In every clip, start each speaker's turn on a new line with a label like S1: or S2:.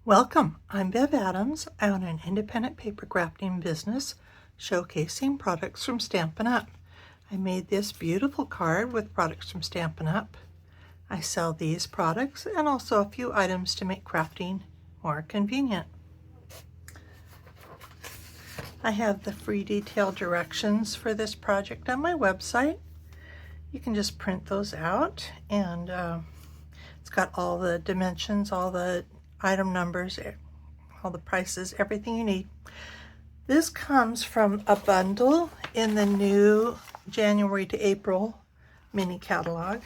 S1: Welcome, I'm Bev Adams. I own an independent paper crafting business showcasing products from Stampin' Up. I made this beautiful card with products from Stampin' Up. I sell these products and also a few items to make crafting more convenient. I have the free detailed directions for this project on my website. You can just print those out, and it's got all the dimensions, all the item numbers, all the prices, everything you need. This comes from a bundle in the new January to April mini catalog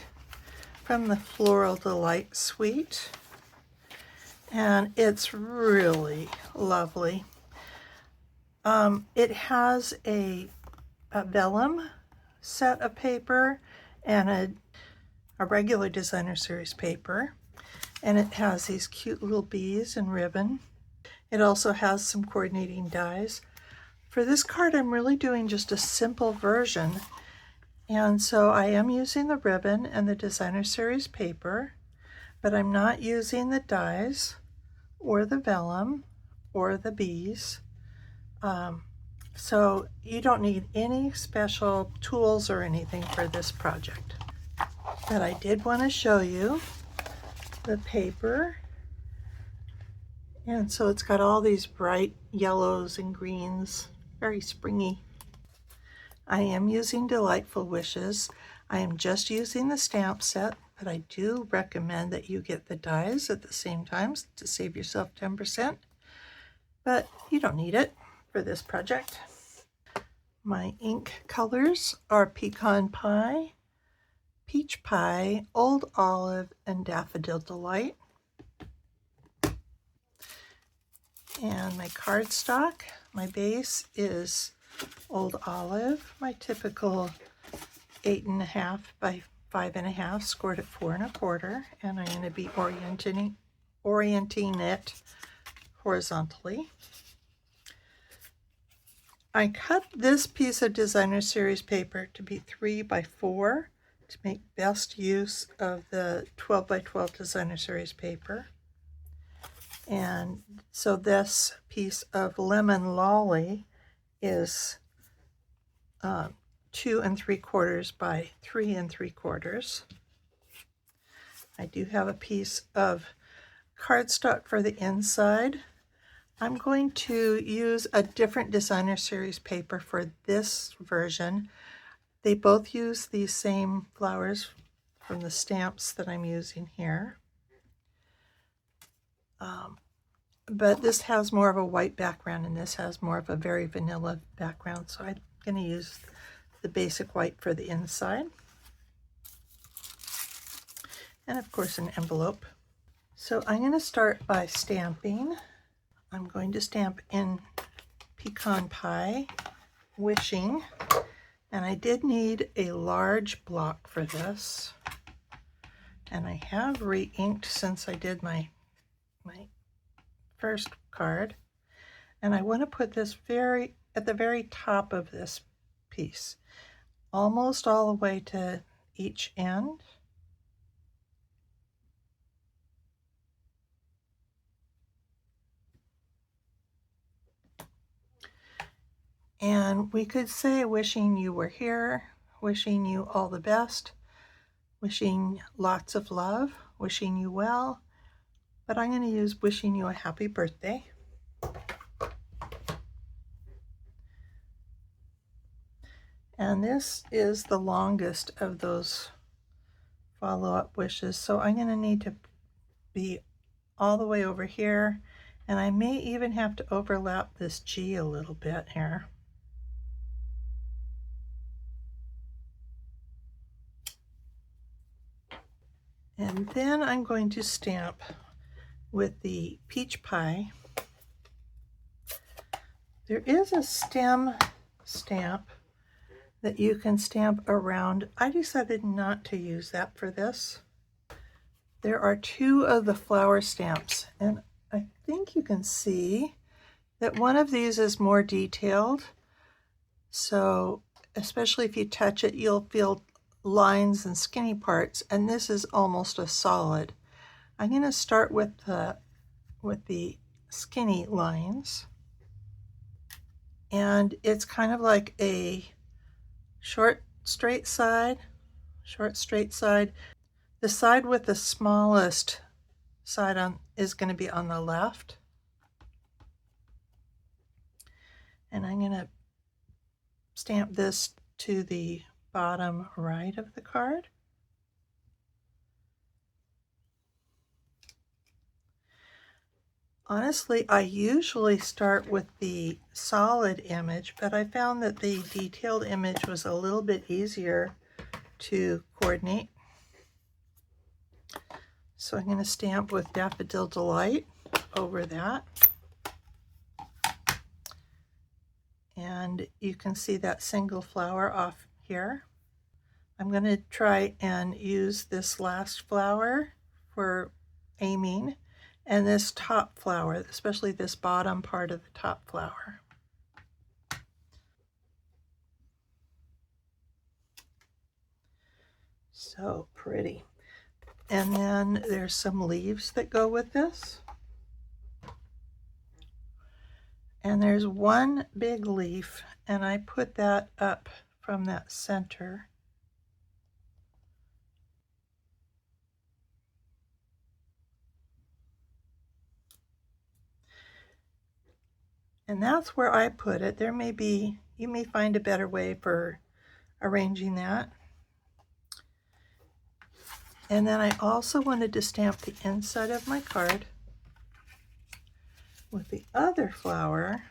S1: from the Floral Delight Suite, and it's really lovely. It has a vellum set of paper and a regular designer series paper, and it has these cute little bees and ribbon. It also has some coordinating dies. For this card, I'm really doing just a simple version, and so I am using the ribbon and the designer series paper, but I'm not using the dies or the vellum or the bees. So you don't need any special tools or anything for this project. But I did want to show you the paper. And so it's got all these bright yellows and greens, very springy. I am using Delightful Wishes. I am just using the stamp set, but I do recommend that you get the dies at the same time to save yourself 10%. But you don't need it for this project. My ink colors are Pecan Pie, Peach Pie, Old Olive, and Daffodil Delight. And my cardstock, my base is Old Olive, my typical 8.5 by 5.5, scored at 4 1/4, and I'm going to be orienting it horizontally. I cut this piece of designer series paper to be 3 by 4 to make best use of the 12 by 12 designer series paper. And so this piece of Lemon Lolly is 2 3/4 by 3 3/4. I do have a piece of cardstock for the inside. I'm going to use a different designer series paper for this version. They both use these same flowers from the stamps that I'm using here. But this has more of a white background and this has more of a very vanilla background, so I'm going to use the basic white for the inside. And of course an envelope. So I'm going to start by stamping. I'm going to stamp in Pecan Pie, Wishing, and I did need a large block for this. And I have re-inked since I did my first card, and I want to put this at the very top of this piece, almost all the way to each end. And we could say wishing you were here, wishing you all the best, wishing lots of love, wishing you well, but I'm going to use wishing you a happy birthday. And this is the longest of those follow-up wishes, so I'm going to need to be all the way over here, and I may even have to overlap this G a little bit here. And then I'm going to stamp with the Peach Pie. There is a stem stamp that you can stamp around. I decided not to use that for this. There are 2 of the flower stamps, and I think you can see that one of these is more detailed. So especially if you touch it, you'll feel lines and skinny parts, and this is almost a solid. I'm going to start with the with the skinny lines. And it's kind of like a short straight side. The side with the smallest side on is going to be on the left. And I'm going to stamp this to the bottom right of the card. Honestly, I usually start with the solid image, but I found that the detailed image was a little bit easier to coordinate. So I'm going to stamp with Daffodil Delight over that. And you can see that single flower off here. I'm going to try and use this last flower for aiming, and this top flower, especially this bottom part of the top flower. So pretty. And then there's some leaves that go with this. And there's one big leaf, and I put that up from that center. And that's where I put it. You may find a better way for arranging that. And then I also wanted to stamp the inside of my card with the other flower.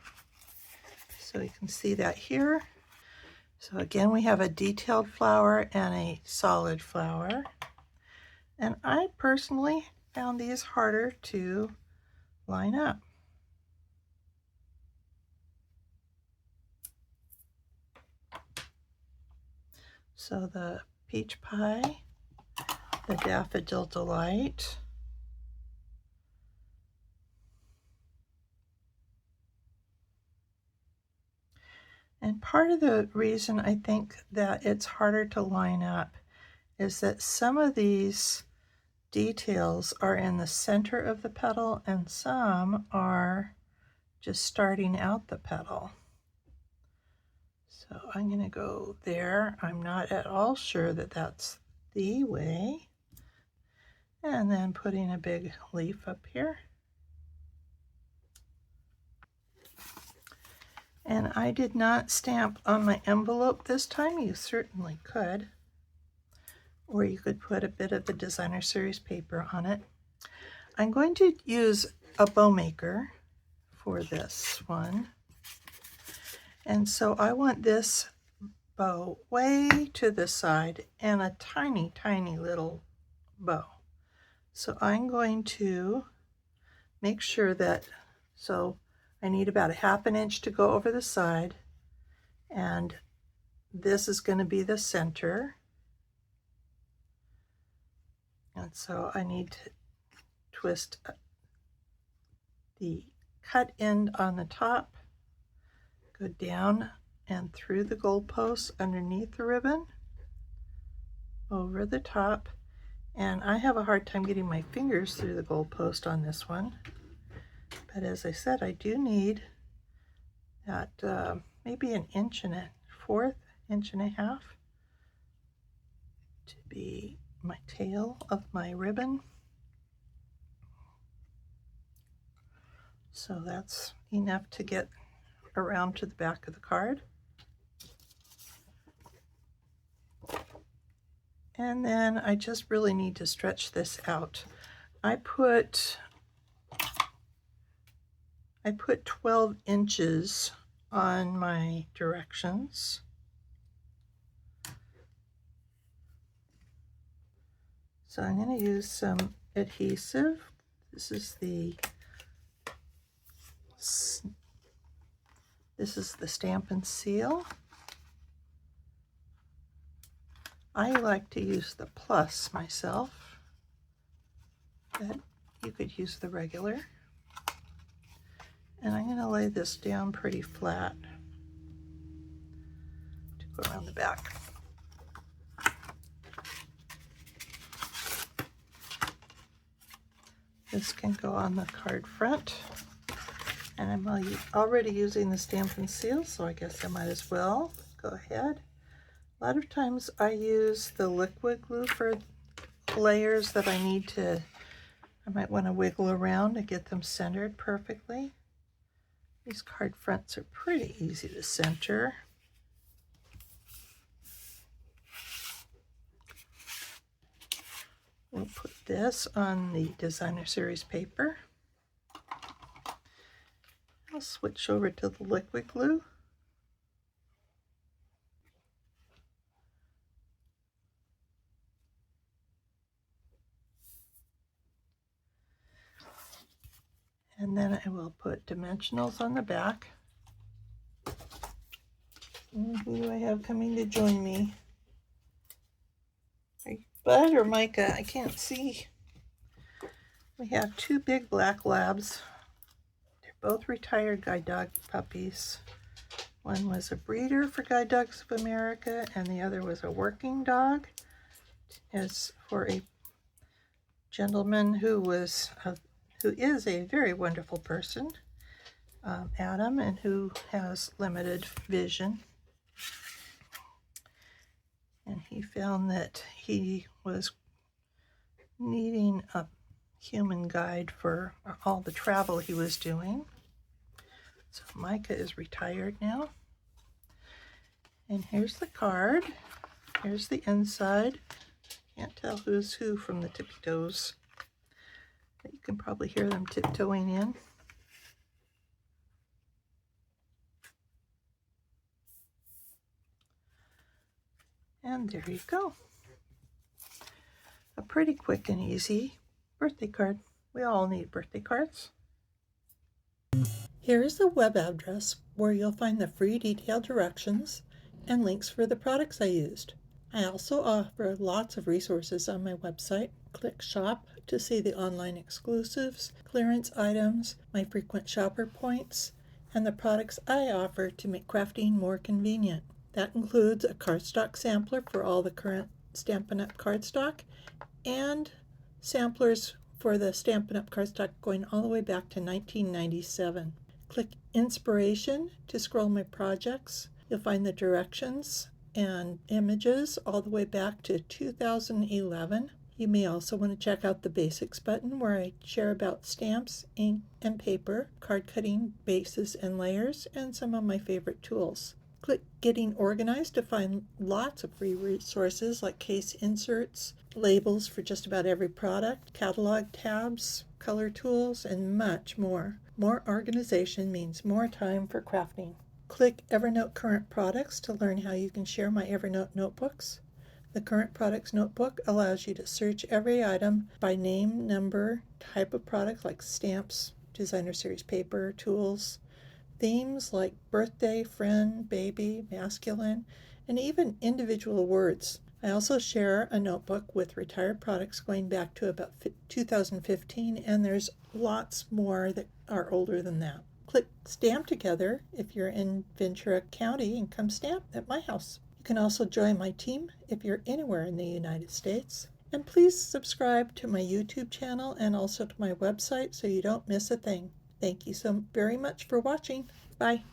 S1: So you can see that here. So again, we have a detailed flower and a solid flower. And I personally found these harder to line up. So the Peach Pie, the Daffodil Delight, and part of the reason I think that it's harder to line up is that some of these details are in the center of the petal and some are just starting out the petal. So I'm going to go there. I'm not at all sure that that's the way. And then putting a big leaf up here. And I did not stamp on my envelope this time. You certainly could. Or you could put a bit of the Designer Series paper on it. I'm going to use a bow maker for this one. And so I want this bow way to the side and a tiny, tiny little bow. So I'm going to make sure that, so I need about 1/2 inch to go over the side, and this is going to be the center. And so I need to twist the cut end on the top, go down and through the goalpost underneath the ribbon, over the top, and I have a hard time getting my fingers through the goalpost on this one. But as I said, I do need that maybe 1 1/4 inch to be my tail of my ribbon. So that's enough to get around to the back of the card. And then I just really need to stretch this out. I put 12 inches on my directions. So I'm going to use some adhesive. This is the Stamp and Seal. I like to use the Plus myself, but you could use the regular. And I'm going to lay this down pretty flat to go around the back. This can go on the card front. And I'm already using the Stampin' Seal, so I guess I might as well go ahead. A lot of times I use the liquid glue for layers that I need to, I might want to wiggle around to get them centered perfectly. These card fronts are pretty easy to center. We'll put this on the Designer Series paper. I'll switch over to the liquid glue. And then I will put dimensionals on the back. And who do I have coming to join me? Bud or Micah? I can't see. We have two big black labs. They're both retired guide dog puppies. One was a breeder for Guide Dogs of America, and the other was a working dog. As for a gentleman who is a very wonderful person, Adam, and who has limited vision. And he found that he was needing a human guide for all the travel he was doing. So Micah is retired now. And here's the card. Here's the inside. Can't tell who's who from the tippy toes, but you can probably hear them tiptoeing in. And there you go. A pretty quick and easy birthday card. We all need birthday cards. Here is the web address where you'll find the free detailed directions and links for the products I used. I also offer lots of resources on my website. Click Shop to see the online exclusives, clearance items, my frequent shopper points, and the products I offer to make crafting more convenient. That includes a cardstock sampler for all the current Stampin' Up! Cardstock and samplers for the Stampin' Up! Cardstock going all the way back to 1997. Click Inspiration to scroll my projects. You'll find the directions and images all the way back to 2011. You may also want to check out the Basics button where I share about stamps, ink, and paper, card cutting, bases, and layers, and some of my favorite tools. Click Getting Organized to find lots of free resources like case inserts, labels for just about every product, catalog tabs, color tools, and much more. More organization means more time for crafting. Click Evernote Current Products to learn how you can share my Evernote notebooks. The Current Products Notebook allows you to search every item by name, number, type of product like stamps, Designer Series paper, tools, themes like birthday, friend, baby, masculine, and even individual words. I also share a notebook with retired products going back to about 2015, and there's lots more that are older than that. Click Stamp Together if you're in Ventura County and come stamp at my house. You can also join my team if you're anywhere in the United States. And please subscribe to my YouTube channel and also to my website so you don't miss a thing. Thank you so very much for watching. Bye.